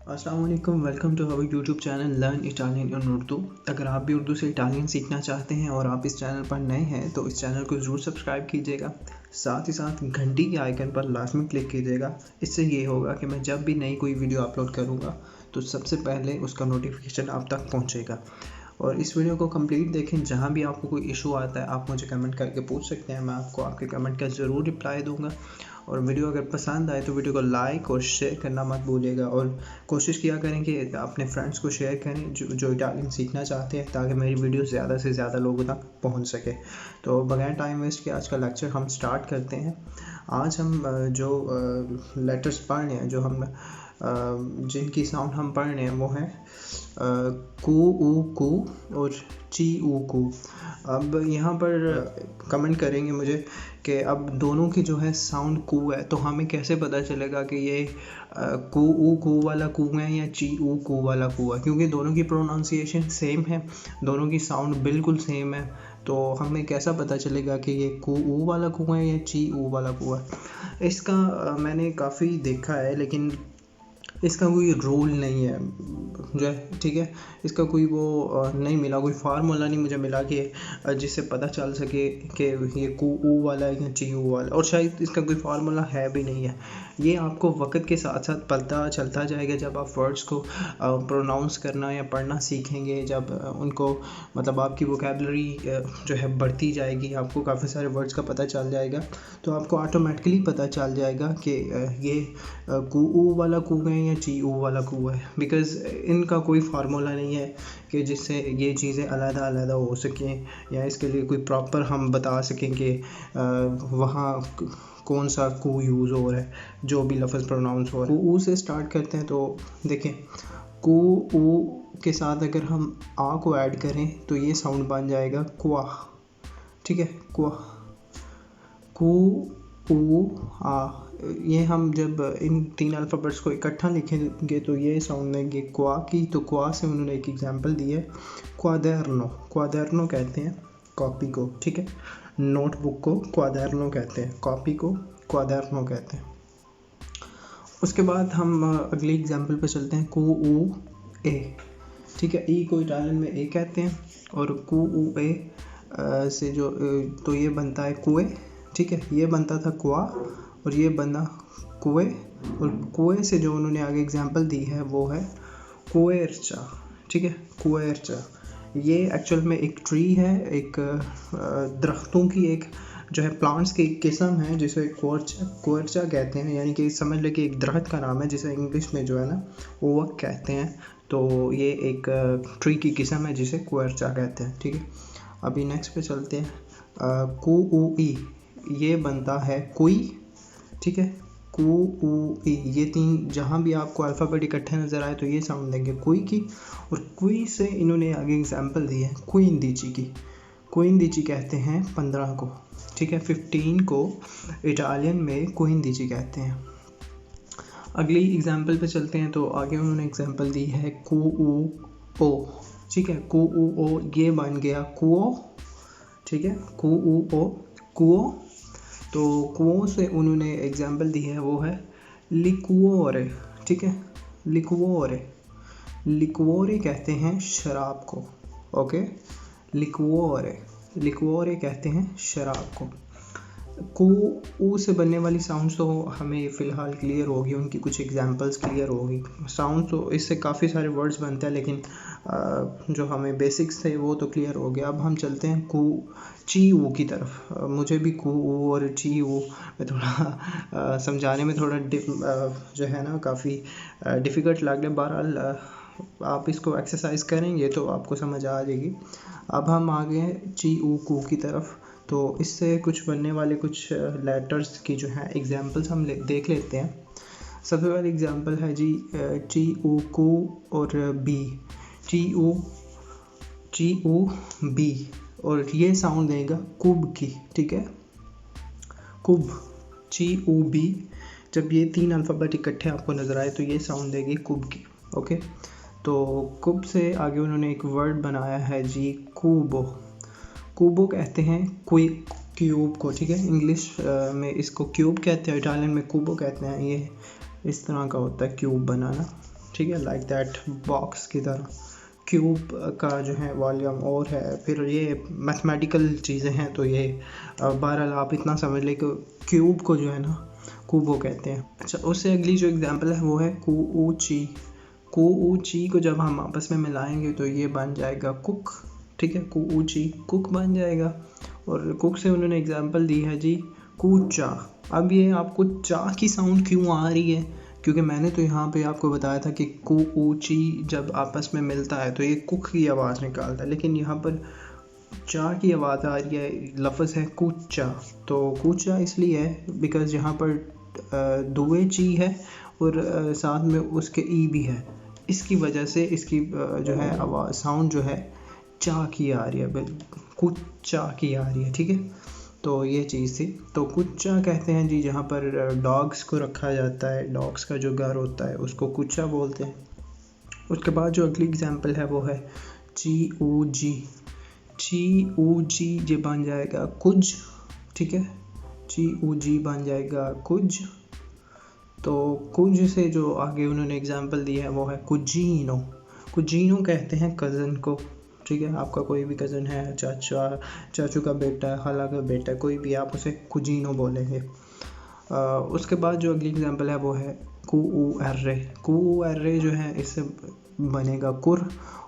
अस्सलाम वालेकुम, welcome to our YouTube channel learn Italian in Urdu. अगर आप भी उर्दू से इटालियन सीखना चाहते हैं और आप इस चैनल पर नए हैं तो इस चैनल को ज़रूर सब्सक्राइब कीजिएगा। साथ ही साथ घंटी के आइकन पर लाजमी क्लिक कीजिएगा। इससे ये होगा कि मैं जब भी नई कोई वीडियो अपलोड करूँगा तो सबसे पहले उसका नोटिफिकेशन आप तक पहुँचेगा। और इस वीडियो को कंप्लीट देखें। जहाँ भी आपको कोई इशू आता है आप मुझे कमेंट करके पूछ सकते हैं, मैं आपको आपके कमेंट का ज़रूर रिप्लाई दूंगा। और वीडियो अगर पसंद आए तो वीडियो को लाइक और शेयर करना मत भूलिएगा। और कोशिश किया करें कि अपने फ्रेंड्स को शेयर करें जो इटालियन सीखना चाहते हैं, ताकि मेरी वीडियो ज़्यादा से ज़्यादा लोगों तक पहुंच सके। तो बगैर टाइम वेस्ट के आज का लेक्चर हम स्टार्ट करते हैं। आज हम जो लेटर्स पढ़ रहे हैं, जो हम जिनकी साउंड हम पढ़ रहे हैं वो है कू ऊ कू और ची ऊ कू। अब यहाँ पर कमेंट करेंगे मुझे कि अब दोनों की जो है साउंड कू है, तो हमें कैसे पता चलेगा कि ये कू ऊ कू वाला कू है या ची ऊ कू वाला कू है, क्योंकि दोनों की प्रोनाउंसिएशन सेम है, दोनों की साउंड बिल्कुल सेम है। तो हमें कैसा पता चलेगा कि ये कू ऊ वाला कू है या ची ऊ वाला कू है। इसका मैंने काफ़ी देखा है, लेकिन इसका कोई रूल नहीं है जो है, ठीक है। इसका कोई वो नहीं मिला, कोई फार्मूला नहीं मुझे मिला कि जिससे पता चल सके कि ये कू ऊ वाला है या ची ऊ वाला, और शायद इसका कोई फार्मूला है भी नहीं है। ये आपको वक्त के साथ साथ पता चलता जाएगा जब आप वर्ड्स को प्रोनाउंस करना या पढ़ना सीखेंगे, जब उनको मतलब आपकी वोकैबुलरी जो है बढ़ती जाएगी, आपको काफ़ी सारे वर्ड्स का पता चल जाएगा, तो आपको ऑटोमेटिकली पता चल जाएगा कि ये कू ऊ वाला कू है या ची ऊ वाला कू है। बिकॉज़ इनका कोई फार्मूला नहीं है कि जिससे ये चीज़ें अलग-अलग हो सकें, या इसके लिए कोई प्रॉपर हम बता सकें कि वहाँ कौन सा कू यूज़ हो रहा है, जो भी लफ्ज़ प्रोनाउंस हो रहा है। कू ऊ से स्टार्ट करते हैं। तो देखें, कू ऊ के साथ अगर हम आ को ऐड करें तो ये साउंड बन जाएगा क्वा, ठीक है, क्वा, कू ऊ आ। ये हम जब इन तीन अल्फ़ाबेट्स को इकट्ठा लिखेंगे तो ये साउंड देंगे क्वा की। तो क्वा से उन्होंने एक एग्जांपल दी है, क्वाडर्नो। क्वाडर्नो कहते हैं कॉपी को, ठीक है। नोटबुक को क्वाडर्नो कहते हैं, कॉपी को क्वाडर्नो कहते हैं। उसके बाद हम अगली एग्जांपल पे चलते हैं, कू ऊ ए, ठीक है। ई को इटालियन में ए कहते हैं, और कू ऊ ए से जो तो ये बनता है कुए, ठीक है। ये बनता था क्वा और ये बना कुए, और कुए से जो उन्होंने आगे एग्जांपल दी है वो है कुएरचा, ठीक है, कुएरचा। ये एक्चुअल में एक ट्री है, एक दरख्तों की एक जो है प्लांट्स की किस्म है जिसे कुएरचा कहते हैं, यानी कि समझ ले कि एक दरख्त का नाम है जिसे इंग्लिश में जो है ना ओक कहते हैं। तो ये एक ट्री की किस्म है जिसे कुएरचा कहते हैं, ठीक है। अभी नेक्स्ट पे चलते हैं, कू ऊ ई, ये बनता है कुई, ठीक है, कू ऊ ई। ये तीन जहाँ भी आपको अल्फ़ाबेट इकट्ठे नज़र आए तो ये साउंड देंगे कुई की। और कुई से इन्होंने आगे एग्जांपल दी है क्विंदिची की। क्विंदिची कहते हैं 15 को, ठीक है, 15 को इटालियन में क्विंदिची कहते हैं। अगली एग्जांपल पे चलते हैं। तो आगे उन्होंने एग्जांपल दी है कू ऊ ओ, ठीक है, कू ऊ ओ, ये बन गया कुओ, ठीक है, कू ऊ ओ कुओ। तो कुओं से उन्होंने एग्जांपल दी है वो है लिक्वोरे, ठीक है, लिक्वोरे। लिक्वोरे कहते हैं शराब को, ओके, लिक्वोरे, लिक्वोरे कहते हैं शराब को। कू ऊ से बनने वाली साउंड्स तो हमें फ़िलहाल क्लियर होगी, उनकी कुछ एग्जांपल्स क्लियर होगी। साउंड तो इससे काफ़ी सारे वर्ड्स बनते हैं, लेकिन जो हमें बेसिक्स थे वो तो क्लियर हो गया। अब हम चलते हैं कू ची ऊ की तरफ। मुझे भी कू ऊ और ची ऊ में थोड़ा समझाने में थोड़ा जो है ना काफ़ी डिफ़िकल्ट लग रहा है। बहरहाल आप इसको एक्सरसाइज करेंगे तो आपको समझ आ जाएगी। अब हम आ गए हैं ची ऊ कू की तरफ। तो इससे कुछ बनने वाले कुछ लेटर्स की जो है एग्जांपल्स हम देख लेते हैं। सबसे पहले एग्जांपल है जी ची ऊ कू और बी, ची ऊ बी, और ये साउंड देगा कुब की, ठीक है, कुब, ची ऊ बी। जब ये तीन अल्फ़ाबेट इकट्ठे आपको नज़र आए तो ये साउंड देगी कुब की, ओके। तो कुब से आगे उन्होंने एक वर्ड बनाया है जी कूबो। कूबो कहते हैं क्यूब को, ठीक है, इंग्लिश में इसको क्यूब कहते हैं, इटालियन में कूबो कहते हैं। ये इस तरह का होता है क्यूब बनाना, ठीक है, लाइक दैट, बॉक्स की तरह। क्यूब का जो है वॉल्यूम और है। फिर ये मैथमेटिकल चीज़ें हैं, तो ये बहरहाल आप इतना समझ लें कि क्यूब को जो है ना कूबो कहते हैं। अच्छा, उससे अगली जो एग्जांपल है वो है कुऊची। कुऊची को जब हम आपस में मिलाएंगे तो ये बन जाएगा कुक। ठीक है, कुऊची कुक बन जाएगा। और कुक से उन्होंने एग्जांपल दी है जी कूचा। अब ये आपको चा की साउंड क्यों आ रही है, क्योंकि मैंने तो यहाँ पे आपको बताया था कि कुऊची जब आपस में मिलता है तो ये कुक की आवाज़ निकालता है, लेकिन यहाँ पर चा की आवाज़ आ रही है, लफ्ज़ है कूचा। तो कूचा इसलिए है बिकॉज़ यहाँ पर दुए ची है और साथ में उसके ई भी है, इसकी वजह से इसकी जो है आवाज़ साउंड जो है चा की आ रही है, कुचा की आ रही है। ठीक है, तो ये चीज़ थी। तो कुचा कहते हैं जी जहाँ पर डॉग्स को रखा जाता है, डॉग्स का जो घर होता है उसको कुचा बोलते हैं। उसके बाद जो अगली एग्जांपल है वो है ची ऊ जी। ची ऊ जी ये बन जाएगा कुछ। ठीक है, ची ऊ जी बन जाएगा कुछ। तो कुछ से जो आगे उन्होंने एग्जांपल दी है वो है कुजीनो। कुजीनो कहते हैं कज़न को। ठीक है, आपका कोई भी कज़न है, चाचू का बेटा है, खाला का बेटा है, कोई भी, आप उसे कुजीनो बोलेंगे। उसके बाद जो अगली एग्जांपल है वो है कुऊर्रे। कुऊर्रे जो है इससे बनेगा कुर,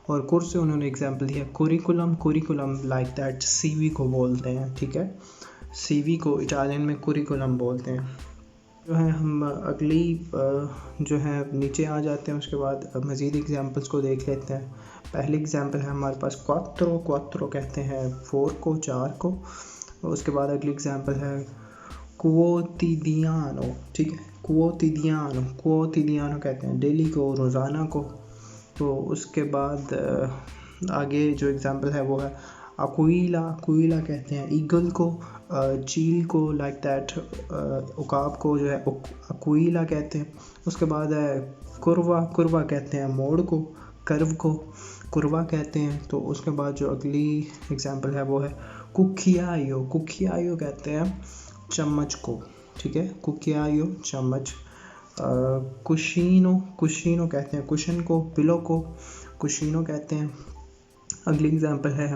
और कुर से उन्होंने एग्जांपल दिया curriculum. Curriculum like that CV को बोलते हैं। ठीक है, सीवी को इटालियन में कुरिकुलम बोलते हैं। जो है हम अगली जो है नीचे आ जाते हैं, उसके बाद मज़ीद एग्जांपल्स को देख लेते हैं। पहली एग्जांपल है हमारे पास क्वात्रो। क्वात्रो कहते हैं 4 को, 4 को। उसके बाद अगली एग्जांपल है क्वोतिदियानो। ठीक है, क्वोतिदियानो। क्वोतिदियानो कहते हैं डेली को, रोज़ाना को। तो उसके बाद आगे जो एग्जांपल है वो है अक्विला। अक्विला कहते हैं ईगल को, चील को, लाइक दैट, उकाब को जो है अक्विला कहते हैं। उसके बाद है कुरवा। कुरवा कहते हैं मोड़ को, कर्व को कुरवा कहते हैं। तो उसके बाद जो अगली एग्जांपल है वो है कुखियायो। कुखियायो कहते हैं चम्मच को। ठीक है, कुखियायो चम्मच। कुशीनो। कुशीनो कहते हैं कुशन को, पिलो को कुशीनो कहते हैं। अगली एग्जांपल है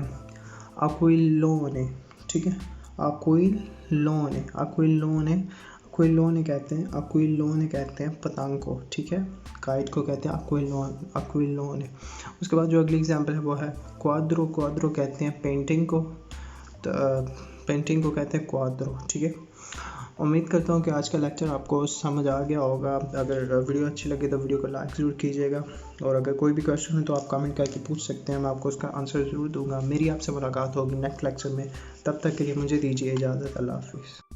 अक्विलोने। ठीक है, अक्विलोने। अक्विलोने। अक्विलोने कहते हैं, अक्विलोने कहते हैं पतंग को। ठीक है, काइट को कहते हैं अक्विलोने। उसके बाद जो अगली एग्जांपल है वो है क्वाद्रो। क्वाद्रो कहते हैं पेंटिंग को, तो पेंटिंग को कहते हैं क्वाद्रो। ठीक है, उम्मीद करता हूँ कि आज का लेक्चर आपको समझ आ गया होगा। अगर वीडियो अच्छी लगे तो वीडियो को लाइक ज़रूर कीजिएगा, और अगर कोई भी क्वेश्चन है तो आप कमेंट करके पूछ सकते हैं, मैं आपको उसका आंसर ज़रूर दूंगा। मेरी आपसे मुलाकात होगी नेक्स्ट लेक्चर में, तब तक के लिए मुझे दीजिए इजाज़त। अल्लाह हाफिज़।